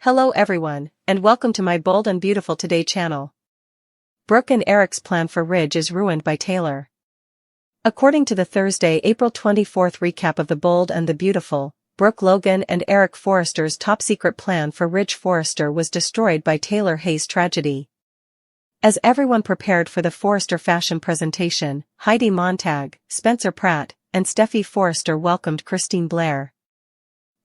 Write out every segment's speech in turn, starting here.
Hello everyone, and welcome to my Bold and Beautiful Today channel. Brooke and Eric's plan for Ridge is ruined by Taylor. According to the Thursday, April 24th recap of The Bold and the Beautiful, Brooke Logan and Eric Forrester's top-secret plan for Ridge Forrester was destroyed by Taylor Hayes' tragedy. As everyone prepared for the Forrester fashion presentation, Heidi Montag, Spencer Pratt, and Steffi Forrester welcomed Christine Blair.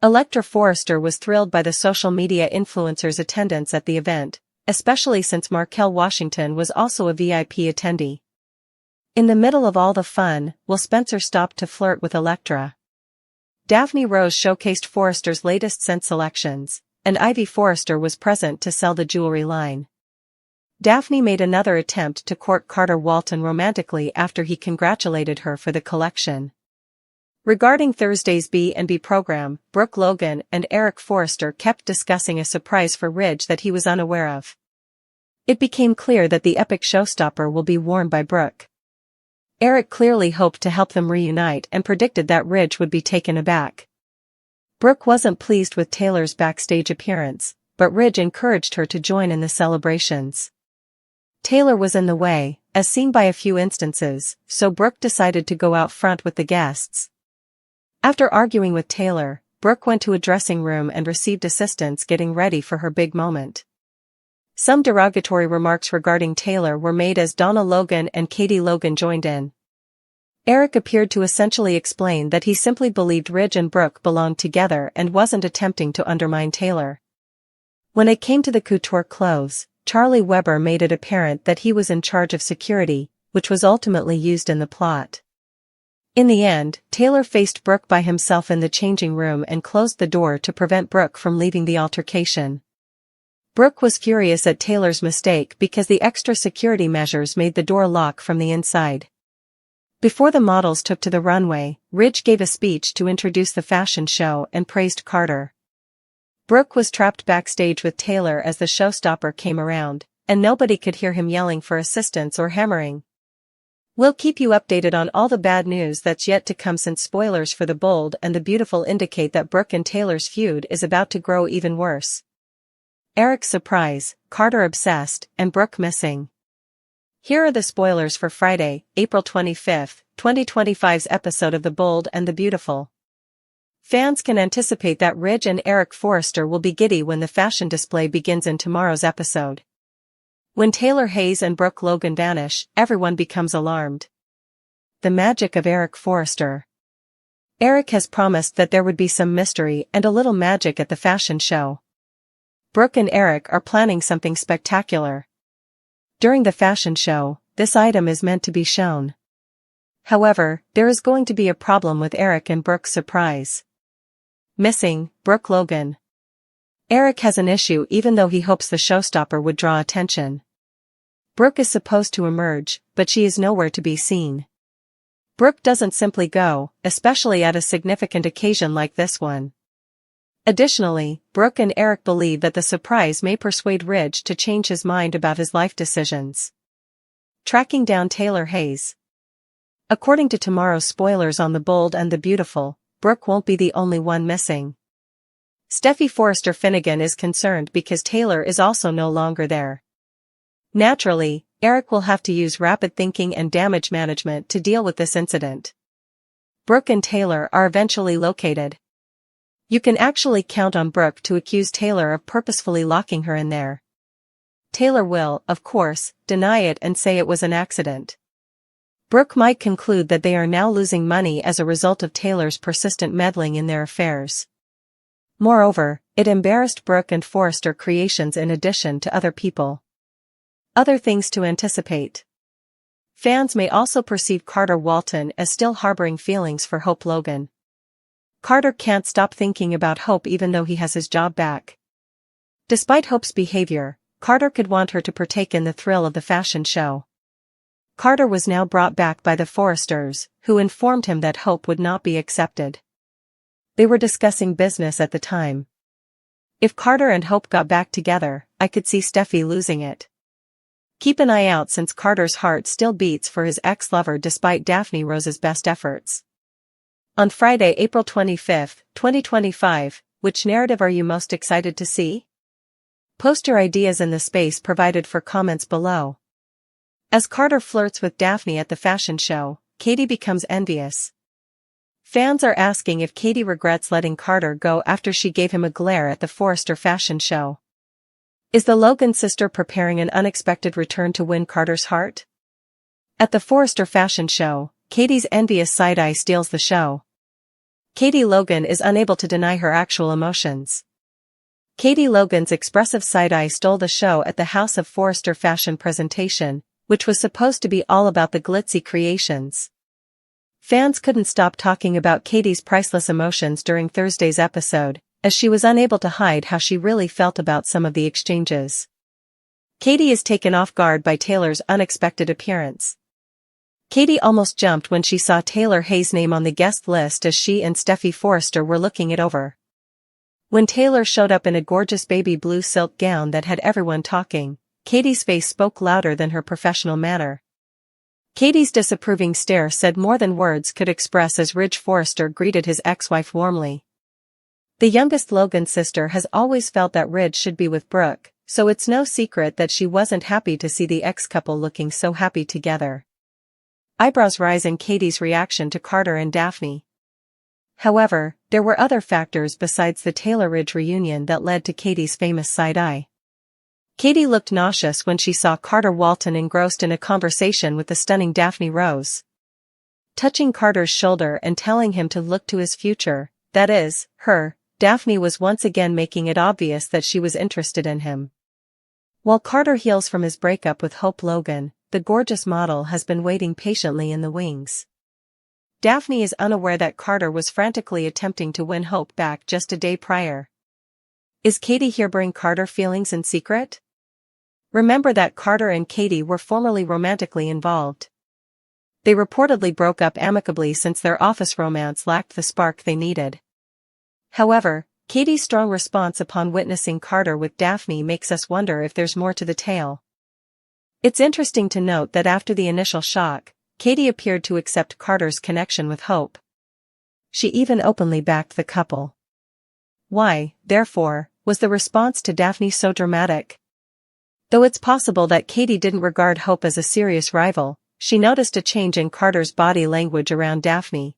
Electra Forrester was thrilled by the social media influencers' attendance at the event, especially since Markel Washington was also a VIP attendee. In the middle of all the fun, Will Spencer stopped to flirt with Electra. Daphne Rose showcased Forrester's latest scent selections, and Ivy Forrester was present to sell the jewelry line. Daphne made another attempt to court Carter Walton romantically after he congratulated her for the collection. Regarding Thursday's B&B program, Brooke Logan and Eric Forrester kept discussing a surprise for Ridge that he was unaware of. It became clear that the epic showstopper will be worn by Brooke. Eric clearly hoped to help them reunite and predicted that Ridge would be taken aback. Brooke wasn't pleased with Taylor's backstage appearance, but Ridge encouraged her to join in the celebrations. Taylor was in the way, as seen by a few instances, so Brooke decided to go out front with the guests. After arguing with Taylor, Brooke went to a dressing room and received assistance getting ready for her big moment. Some derogatory remarks regarding Taylor were made as Donna Logan and Katie Logan joined in. Eric appeared to essentially explain that he simply believed Ridge and Brooke belonged together and wasn't attempting to undermine Taylor. When it came to the couture clothes, Charlie Weber made it apparent that he was in charge of security, which was ultimately used in the plot. In the end, Taylor faced Brooke by himself in the changing room and closed the door to prevent Brooke from leaving the altercation. Brooke was furious at Taylor's mistake because the extra security measures made the door lock from the inside. Before the models took to the runway, Ridge gave a speech to introduce the fashion show and praised Carter. Brooke was trapped backstage with Taylor as the showstopper came around, and nobody could hear him yelling for assistance or hammering. We'll keep you updated on all the bad news that's yet to come, since spoilers for The Bold and the Beautiful indicate that Brooke and Taylor's feud is about to grow even worse. Eric's surprise, Carter obsessed, and Brooke missing. Here are the spoilers for Friday, April 25, 2025's episode of The Bold and the Beautiful. Fans can anticipate that Ridge and Eric Forrester will be giddy when the fashion display begins in tomorrow's episode. When Taylor Hayes and Brooke Logan vanish, everyone becomes alarmed. The magic of Eric Forrester. Eric has promised that there would be some mystery and a little magic at the fashion show. Brooke and Eric are planning something spectacular. During the fashion show, this item is meant to be shown. However, there is going to be a problem with Eric and Brooke's surprise. Missing, Brooke Logan. Eric has an issue even though he hopes the showstopper would draw attention. Brooke is supposed to emerge, but she is nowhere to be seen. Brooke doesn't simply go, especially at a significant occasion like this one. Additionally, Brooke and Eric believe that the surprise may persuade Ridge to change his mind about his life decisions. Tracking down Taylor Hayes. According to tomorrow's spoilers on The Bold and the Beautiful, Brooke won't be the only one missing. Steffi Forrester Finnegan is concerned because Taylor is also no longer there. Naturally, Eric will have to use rapid thinking and damage management to deal with this incident. Brooke and Taylor are eventually located. You can actually count on Brooke to accuse Taylor of purposefully locking her in there. Taylor will, of course, deny it and say it was an accident. Brooke might conclude that they are now losing money as a result of Taylor's persistent meddling in their affairs. Moreover, it embarrassed Brooke and Forrester creations in addition to other people. Other things to anticipate. Fans may also perceive Carter Walton as still harboring feelings for Hope Logan. Carter can't stop thinking about Hope even though he has his job back. Despite Hope's behavior, Carter could want her to partake in the thrill of the fashion show. Carter was now brought back by the Forresters, who informed him that Hope would not be accepted. They were discussing business at the time. If Carter and Hope got back together, I could see Steffi losing it. Keep an eye out since Carter's heart still beats for his ex-lover despite Daphne Rose's best efforts. On Friday, April 25, 2025, which narrative are you most excited to see? Post your ideas in the space provided for comments below. As Carter flirts with Daphne at the fashion show, Katie becomes envious. Fans are asking if Katie regrets letting Carter go after she gave him a glare at the Forrester fashion show. Is the Logan sister preparing an unexpected return to win Carter's heart? At the Forrester fashion show, Katie's envious side-eye steals the show. Katie Logan is unable to deny her actual emotions. Katie Logan's expressive side-eye stole the show at the House of Forrester fashion presentation, which was supposed to be all about the glitzy creations. Fans couldn't stop talking about Katie's priceless emotions during Thursday's episode, as she was unable to hide how she really felt about some of the exchanges. Katie is taken off guard by Taylor's unexpected appearance. Katie almost jumped when she saw Taylor Hayes' name on the guest list as she and Steffi Forrester were looking it over. When Taylor showed up in a gorgeous baby blue silk gown that had everyone talking, Katie's face spoke louder than her professional manner. Katie's disapproving stare said more than words could express as Ridge Forrester greeted his ex-wife warmly. The youngest Logan sister has always felt that Ridge should be with Brooke, so it's no secret that she wasn't happy to see the ex-couple looking so happy together. Eyebrows rise in Katie's reaction to Carter and Daphne. However, there were other factors besides the Taylor-Ridge reunion that led to Katie's famous side-eye. Katie looked nauseous when she saw Carter Walton engrossed in a conversation with the stunning Daphne Rose. Touching Carter's shoulder and telling him to look to his future, that is, her, Daphne was once again making it obvious that she was interested in him. While Carter heals from his breakup with Hope Logan, the gorgeous model has been waiting patiently in the wings. Daphne is unaware that Carter was frantically attempting to win Hope back just a day prior. Is Katie harboring Carter feelings in secret? Remember that Carter and Katie were formerly romantically involved. They reportedly broke up amicably since their office romance lacked the spark they needed. However, Katie's strong response upon witnessing Carter with Daphne makes us wonder if there's more to the tale. It's interesting to note that after the initial shock, Katie appeared to accept Carter's connection with Hope. She even openly backed the couple. Why, therefore, was the response to Daphne so dramatic? Though it's possible that Katie didn't regard Hope as a serious rival, she noticed a change in Carter's body language around Daphne.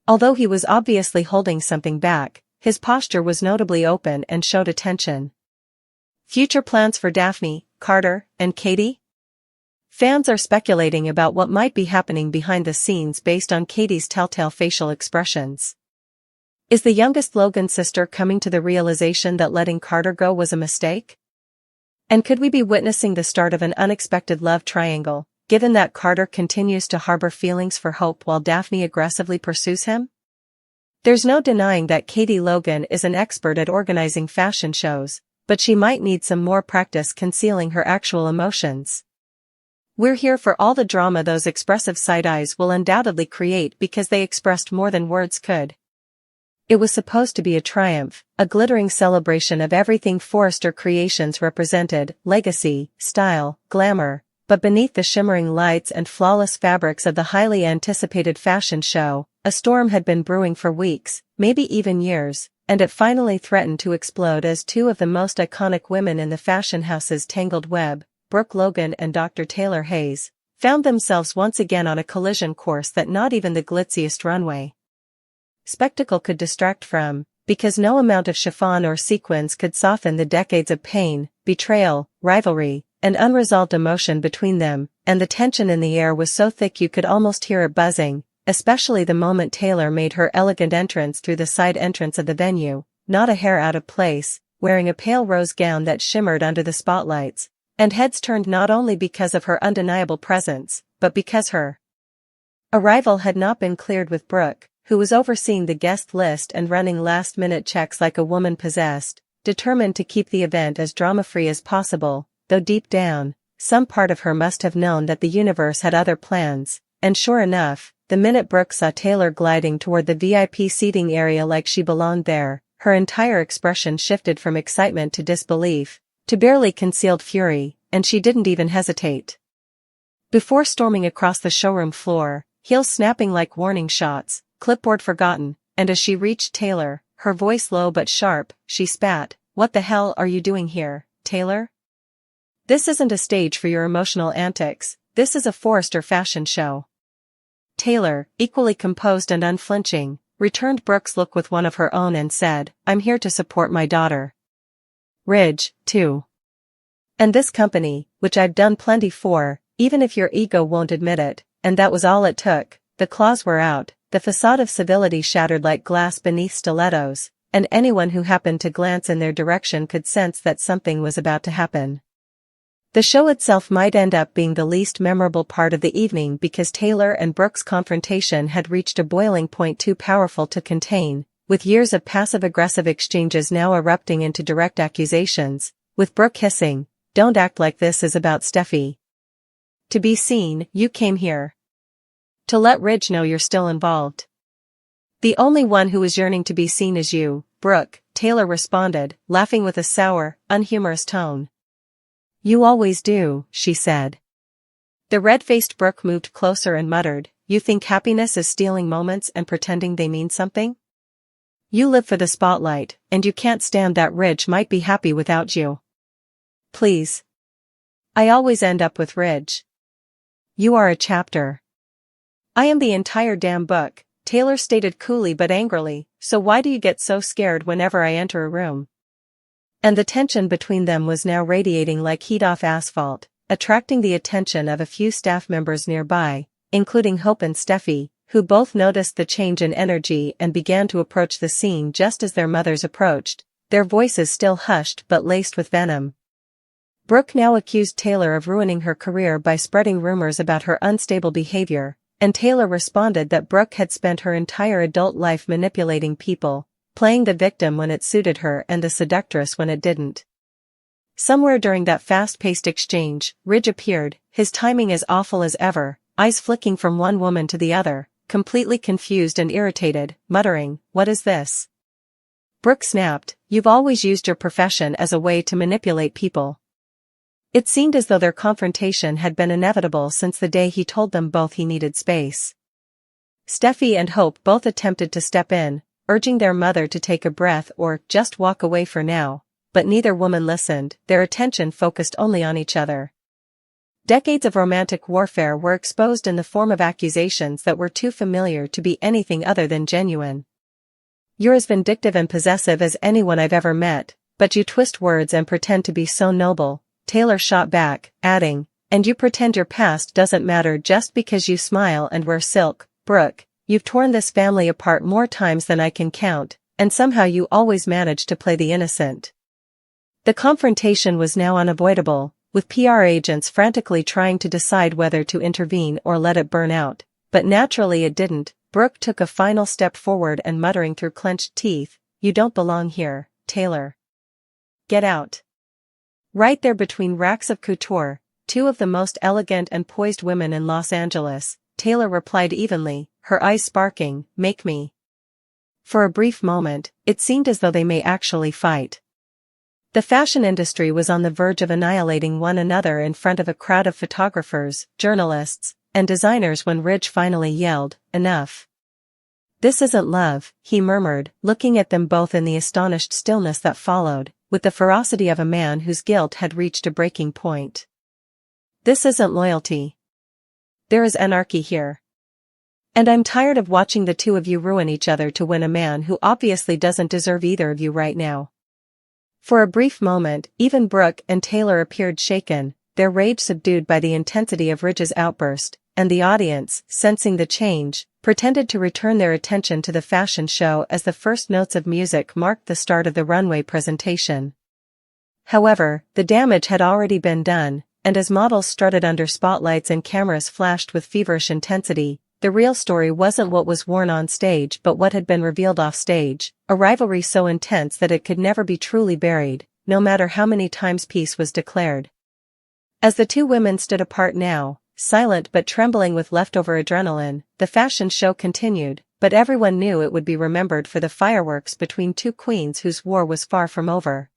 Although he was obviously holding something back, his posture was notably open and showed attention. Future plans for Daphne, Carter, and Katie? Fans are speculating about what might be happening behind the scenes based on Katie's telltale facial expressions. Is the youngest Logan sister coming to the realization that letting Carter go was a mistake? And could we be witnessing the start of an unexpected love triangle, given that Carter continues to harbor feelings for Hope while Daphne aggressively pursues him? There's no denying that Katie Logan is an expert at organizing fashion shows, but she might need some more practice concealing her actual emotions. We're here for all the drama those expressive side-eyes will undoubtedly create because they expressed more than words could. It was supposed to be a triumph, a glittering celebration of everything Forrester Creations represented: legacy, style, glamour, but beneath the shimmering lights and flawless fabrics of the highly anticipated fashion show, a storm had been brewing for weeks, maybe even years, and it finally threatened to explode as two of the most iconic women in the fashion house's tangled web, Brooke Logan and Dr. Taylor Hayes, found themselves once again on a collision course that not even the glitziest runway spectacle could distract from, because no amount of chiffon or sequins could soften the decades of pain, betrayal, rivalry, and unresolved emotion between them, and the tension in the air was so thick you could almost hear it buzzing, especially the moment Taylor made her elegant entrance through the side entrance of the venue, not a hair out of place, wearing a pale rose gown that shimmered under the spotlights, and heads turned not only because of her undeniable presence, but because her arrival had not been cleared with Brooke, who was overseeing the guest list and running last-minute checks like a woman possessed, determined to keep the event as drama-free as possible, though deep down, some part of her must have known that the universe had other plans, and sure enough, the minute Brooke saw Taylor gliding toward the VIP seating area like she belonged there, her entire expression shifted from excitement to disbelief, to barely concealed fury, and she didn't even hesitate. Before storming across the showroom floor, heels snapping like warning shots, clipboard forgotten, and as she reached Taylor, her voice low but sharp, she spat, "What the hell are you doing here, Taylor? This isn't a stage for your emotional antics, this is a Forrester fashion show. Taylor, equally composed and unflinching, returned Brooke's look with one of her own and said, I'm here to support my daughter. Ridge, too. And this company, which I've done plenty for, even if your ego won't admit it, and that was all it took. The claws were out, the facade of civility shattered like glass beneath stilettos, and anyone who happened to glance in their direction could sense that something was about to happen. The show itself might end up being the least memorable part of the evening because Taylor and Brooke's confrontation had reached a boiling point too powerful to contain, with years of passive-aggressive exchanges now erupting into direct accusations, with Brooke hissing, "Don't act like this is about Steffi. To be seen, you came here to let Ridge know you're still involved. The only one who is yearning to be seen is you, Brooke," Taylor responded, laughing with a sour, unhumorous tone. "You always do," she said. The red-faced Brooke moved closer and muttered, "You think happiness is stealing moments and pretending they mean something? You live for the spotlight, and you can't stand that Ridge might be happy without you. Please. I always end up with Ridge. You are a chapter. I am the entire damn book," Taylor stated coolly but angrily, "so why do you get so scared whenever I enter a room?" And the tension between them was now radiating like heat off asphalt, attracting the attention of a few staff members nearby, including Hope and Steffi, who both noticed the change in energy and began to approach the scene just as their mothers approached, their voices still hushed but laced with venom. Brooke now accused Taylor of ruining her career by spreading rumors about her unstable behavior, and Taylor responded that Brooke had spent her entire adult life manipulating people, playing the victim when it suited her and the seductress when it didn't. Somewhere during that fast-paced exchange, Ridge appeared, his timing as awful as ever, eyes flicking from one woman to the other, completely confused and irritated, muttering, "What is this?" Brooke snapped, "You've always used your profession as a way to manipulate people." It seemed as though their confrontation had been inevitable since the day he told them both he needed space. Steffi and Hope both attempted to step in, urging their mother to take a breath or just walk away for now, but neither woman listened, their attention focused only on each other. Decades of romantic warfare were exposed in the form of accusations that were too familiar to be anything other than genuine. "You're as vindictive and possessive as anyone I've ever met, but you twist words and pretend to be so noble," Taylor shot back, adding, "And you pretend your past doesn't matter just because you smile and wear silk. Brooke, you've torn this family apart more times than I can count, and somehow you always manage to play the innocent." The confrontation was now unavoidable, with PR agents frantically trying to decide whether to intervene or let it burn out, but naturally it didn't. Brooke took a final step forward and muttering through clenched teeth, "You don't belong here, Taylor. Get out." Right there between racks of couture, two of the most elegant and poised women in Los Angeles, Taylor replied evenly, her eyes sparking, "Make me." For a brief moment, it seemed as though they may actually fight. The fashion industry was on the verge of annihilating one another in front of a crowd of photographers, journalists, and designers when Ridge finally yelled, "Enough. This isn't love," he murmured, looking at them both in the astonished stillness that followed, with the ferocity of a man whose guilt had reached a breaking point. "This isn't loyalty. There is anarchy here. And I'm tired of watching the two of you ruin each other to win a man who obviously doesn't deserve either of you right now." For a brief moment, even Brooke and Taylor appeared shaken, their rage subdued by the intensity of Ridge's outburst, and the audience, sensing the change, pretended to return their attention to the fashion show as the first notes of music marked the start of the runway presentation. However, the damage had already been done, and as models strutted under spotlights and cameras flashed with feverish intensity, the real story wasn't what was worn on stage but what had been revealed off stage, a rivalry so intense that it could never be truly buried, no matter how many times peace was declared. As the two women stood apart now, silent but trembling with leftover adrenaline, the fashion show continued, but everyone knew it would be remembered for the fireworks between two queens whose war was far from over.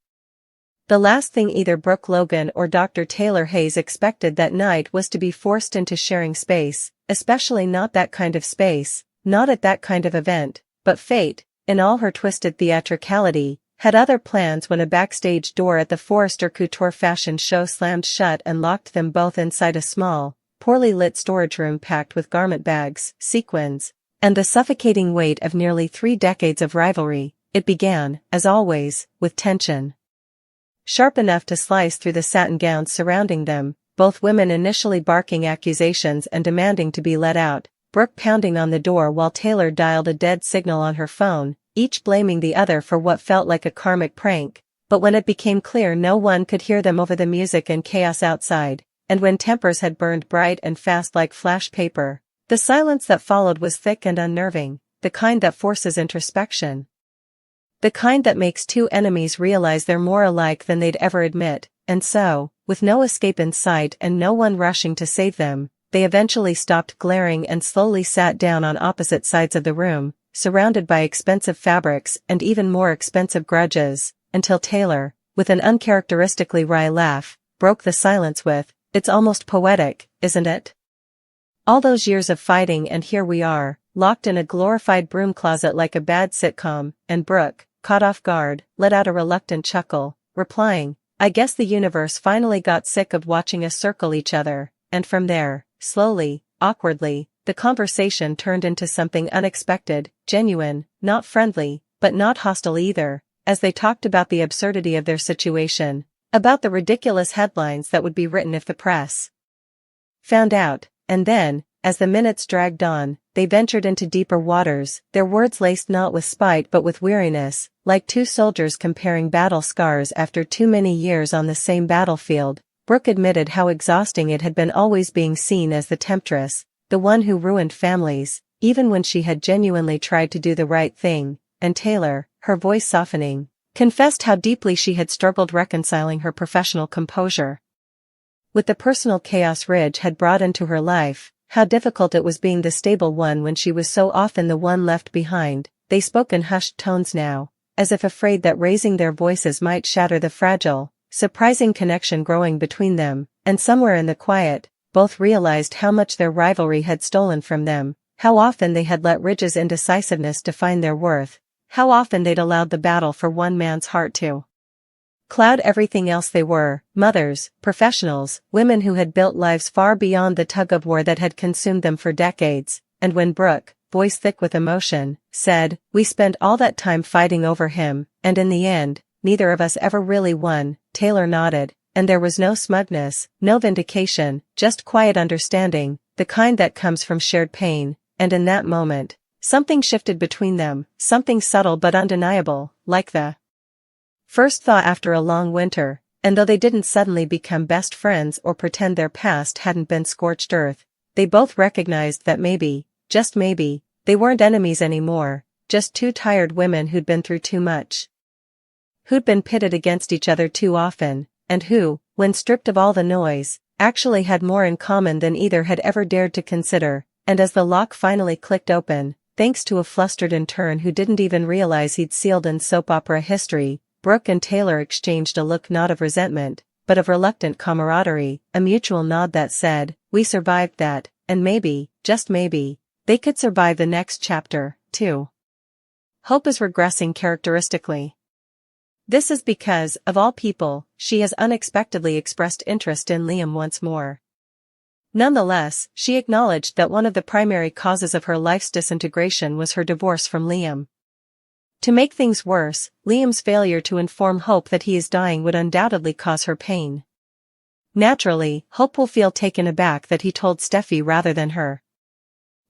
The last thing either Brooke Logan or Dr. Taylor Hayes expected that night was to be forced into sharing space, especially not that kind of space, not at that kind of event, but fate, in all her twisted theatricality, had other plans when a backstage door at the Forrester couture fashion show slammed shut and locked them both inside a small, poorly lit storage room packed with garment bags, sequins, and the suffocating weight of nearly 3 decades of rivalry. It began, as always, with tension sharp enough to slice through the satin gowns surrounding them, both women initially barking accusations and demanding to be let out, Brooke pounding on the door while Taylor dialed a dead signal on her phone, each blaming the other for what felt like a karmic prank. But when it became clear no one could hear them over the music and chaos outside, and when tempers had burned bright and fast like flash paper, the silence that followed was thick and unnerving, the kind that forces introspection. The kind that makes two enemies realize they're more alike than they'd ever admit, and so, with no escape in sight and no one rushing to save them, they eventually stopped glaring and slowly sat down on opposite sides of the room, surrounded by expensive fabrics and even more expensive grudges, until Taylor, with an uncharacteristically wry laugh, broke the silence with, "It's almost poetic, isn't it? All those years of fighting and here we are, locked in a glorified broom closet like a bad sitcom," and Brooke, caught off guard, let out a reluctant chuckle, replying, "I guess the universe finally got sick of watching us circle each other," and from there, slowly, awkwardly, the conversation turned into something unexpected, genuine, not friendly, but not hostile either, as they talked about the absurdity of their situation, about the ridiculous headlines that would be written if the press found out, and then, as the minutes dragged on, they ventured into deeper waters, their words laced not with spite but with weariness, like two soldiers comparing battle scars after too many years on the same battlefield. Brooke admitted how exhausting it had been always being seen as the temptress, the one who ruined families, even when she had genuinely tried to do the right thing, and Taylor, her voice softening, confessed how deeply she had struggled reconciling her professional composure with the personal chaos Ridge had brought into her life, how difficult it was being the stable one when she was so often the one left behind. They spoke in hushed tones now, as if afraid that raising their voices might shatter the fragile, surprising connection growing between them, and somewhere in the quiet, both realized how much their rivalry had stolen from them, how often they had let Ridge's indecisiveness define their worth, how often they'd allowed the battle for one man's heart to cloud everything else they were, mothers, professionals, women who had built lives far beyond the tug-of-war that had consumed them for decades, and when Brooke, voice thick with emotion, said, "We spent all that time fighting over him, and in the end, neither of us ever really won," Taylor nodded, and there was no smugness, no vindication, just quiet understanding, the kind that comes from shared pain, and in that moment, something shifted between them, something subtle but undeniable, like the first thaw after a long winter, and though they didn't suddenly become best friends or pretend their past hadn't been scorched earth, they both recognized that maybe, just maybe, they weren't enemies anymore, just two tired women who'd been through too much, who'd been pitted against each other too often, and who, when stripped of all the noise, actually had more in common than either had ever dared to consider. And as the lock finally clicked open, thanks to a flustered intern who didn't even realize he'd sealed in soap opera history, Brooke and Taylor exchanged a look not of resentment, but of reluctant camaraderie, a mutual nod that said, "We survived that, and maybe, just maybe, they could survive the next chapter, too." Hope is regressing characteristically. This is because, of all people, she has unexpectedly expressed interest in Liam once more. Nonetheless, she acknowledged that one of the primary causes of her life's disintegration was her divorce from Liam. To make things worse, Liam's failure to inform Hope that he is dying would undoubtedly cause her pain. Naturally, Hope will feel taken aback that he told Steffi rather than her.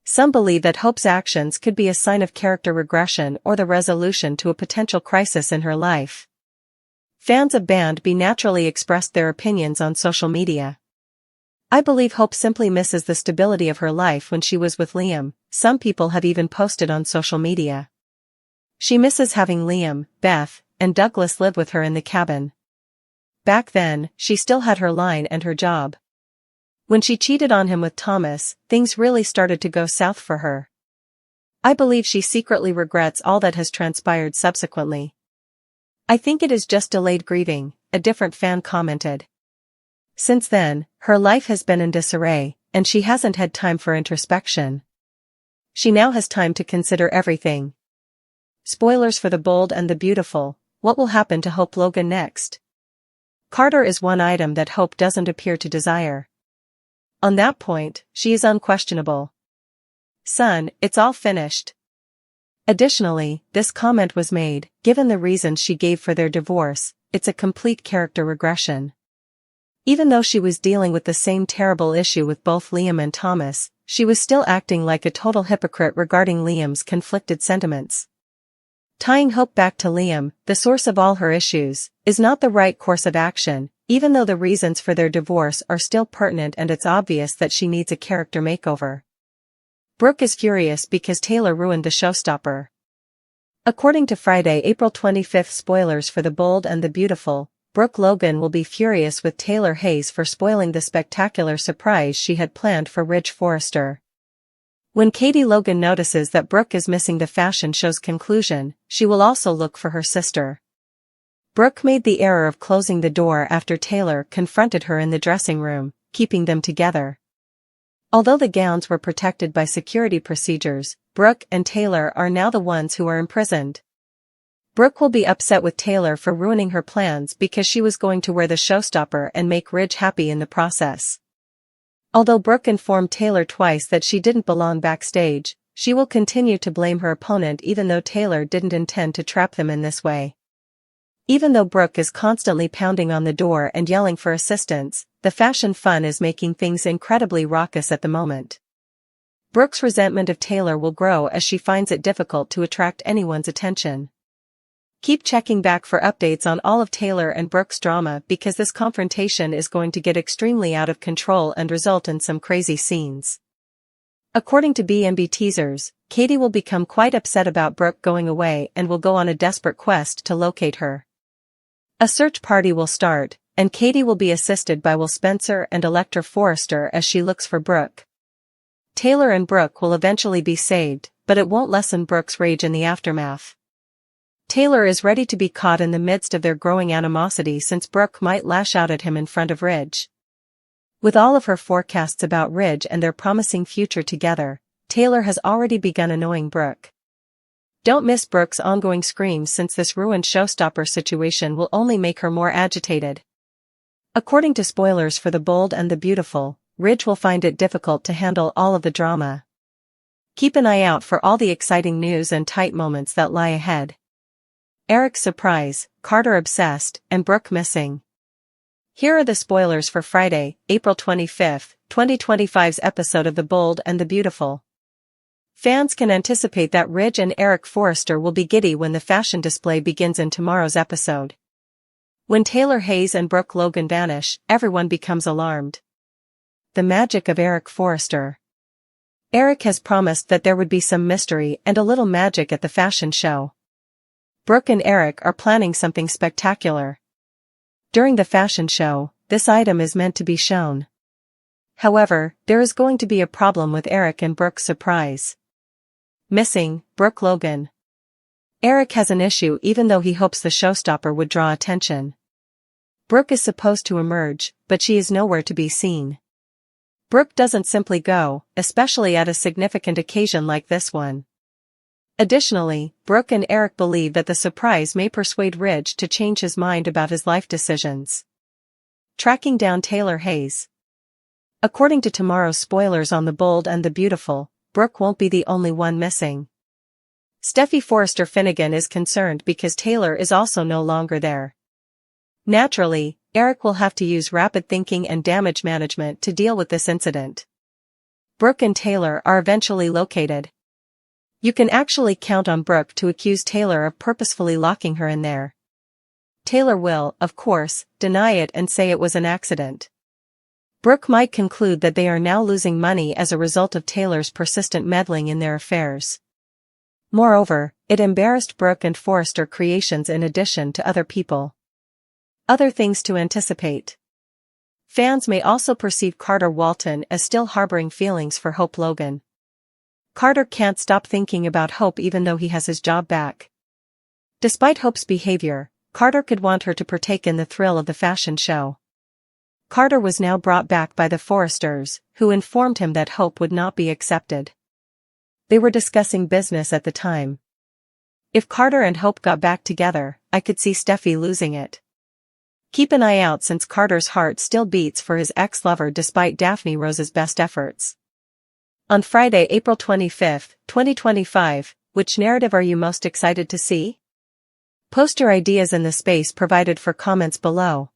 Some believe that Hope's actions could be a sign of character regression or the resolution to a potential crisis in her life. Fans of Band B naturally expressed their opinions on social media. "I believe Hope simply misses the stability of her life when she was with Liam," some people have even posted on social media. She misses having Liam, Beth, and Douglas live with her in the cabin. Back then, she still had her line and her job. When she cheated on him with Thomas, things really started to go south for her. "I believe she secretly regrets all that has transpired subsequently. I think it is just delayed grieving," a different fan commented. Since then, her life has been in disarray, and she hasn't had time for introspection. She now has time to consider everything. Spoilers for The Bold and the Beautiful, what will happen to Hope Logan next? Carter is one item that Hope doesn't appear to desire. On that point, she is unquestionable. Son, it's all finished. Additionally, this comment was made, given the reasons she gave for their divorce, it's a complete character regression. Even though she was dealing with the same terrible issue with both Liam and Thomas, she was still acting like a total hypocrite regarding Liam's conflicted sentiments. Tying Hope back to Liam, the source of all her issues, is not the right course of action, even though the reasons for their divorce are still pertinent and it's obvious that she needs a character makeover. Brooke is furious because Taylor ruined the showstopper. According to Friday, April 25 spoilers for The Bold and the Beautiful, Brooke Logan will be furious with Taylor Hayes for spoiling the spectacular surprise she had planned for Ridge Forrester. When Katie Logan notices that Brooke is missing the fashion show's conclusion, she will also look for her sister. Brooke made the error of closing the door after Taylor confronted her in the dressing room, keeping them together. Although the gowns were protected by security procedures, Brooke and Taylor are now the ones who are imprisoned. Brooke will be upset with Taylor for ruining her plans because she was going to wear the showstopper and make Ridge happy in the process. Although Brooke informed Taylor twice that she didn't belong backstage, she will continue to blame her opponent even though Taylor didn't intend to trap them in this way. Even though Brooke is constantly pounding on the door and yelling for assistance, the fashion fun is making things incredibly raucous at the moment. Brooke's resentment of Taylor will grow as she finds it difficult to attract anyone's attention. Keep checking back for updates on all of Taylor and Brooke's drama because this confrontation is going to get extremely out of control and result in some crazy scenes. According to B&B teasers, Katie will become quite upset about Brooke going away and will go on a desperate quest to locate her. A search party will start, and Katie will be assisted by Will Spencer and Electra Forrester as she looks for Brooke. Taylor and Brooke will eventually be saved, but it won't lessen Brooke's rage in the aftermath. Taylor is ready to be caught in the midst of their growing animosity since Brooke might lash out at him in front of Ridge. With all of her forecasts about Ridge and their promising future together, Taylor has already begun annoying Brooke. Don't miss Brooke's ongoing screams since this ruined showstopper situation will only make her more agitated. According to spoilers for The Bold and the Beautiful, Ridge will find it difficult to handle all of the drama. Keep an eye out for all the exciting news and tight moments that lie ahead. Eric's surprise, Carter obsessed, and Brooke missing. Here are the spoilers for Friday, April 25, 2025's episode of The Bold and the Beautiful. Fans can anticipate that Ridge and Eric Forrester will be giddy when the fashion display begins in tomorrow's episode. When Taylor Hayes and Brooke Logan vanish, everyone becomes alarmed. The magic of Eric Forrester. Eric has promised that there would be some mystery and a little magic at the fashion show. Brooke and Eric are planning something spectacular. During the fashion show, this item is meant to be shown. However, there is going to be a problem with Eric and Brooke's surprise. Missing, Brooke Logan. Eric has an issue even though he hopes the showstopper would draw attention. Brooke is supposed to emerge, but she is nowhere to be seen. Brooke doesn't simply go, especially at a significant occasion like this one. Additionally, Brooke and Eric believe that the surprise may persuade Ridge to change his mind about his life decisions. Tracking down Taylor Hayes. According to tomorrow's spoilers on The Bold and the Beautiful, Brooke won't be the only one missing. Steffi Forrester Finnegan is concerned because Taylor is also no longer there. Naturally, Eric will have to use rapid thinking and damage management to deal with this incident. Brooke and Taylor are eventually located. You can actually count on Brooke to accuse Taylor of purposefully locking her in there. Taylor will, of course, deny it and say it was an accident. Brooke might conclude that they are now losing money as a result of Taylor's persistent meddling in their affairs. Moreover, it embarrassed Brooke and Forrester creations in addition to other people. Other things to anticipate. Fans may also perceive Carter Walton as still harboring feelings for Hope Logan. Carter can't stop thinking about Hope even though he has his job back. Despite Hope's behavior, Carter could want her to partake in the thrill of the fashion show. Carter was now brought back by the Forresters, who informed him that Hope would not be accepted. They were discussing business at the time. If Carter and Hope got back together, I could see Steffi losing it. Keep an eye out since Carter's heart still beats for his ex-lover despite Daphne Rose's best efforts. On Friday, April 25, 2025, which narrative are you most excited to see? Post your ideas in the space provided for comments below.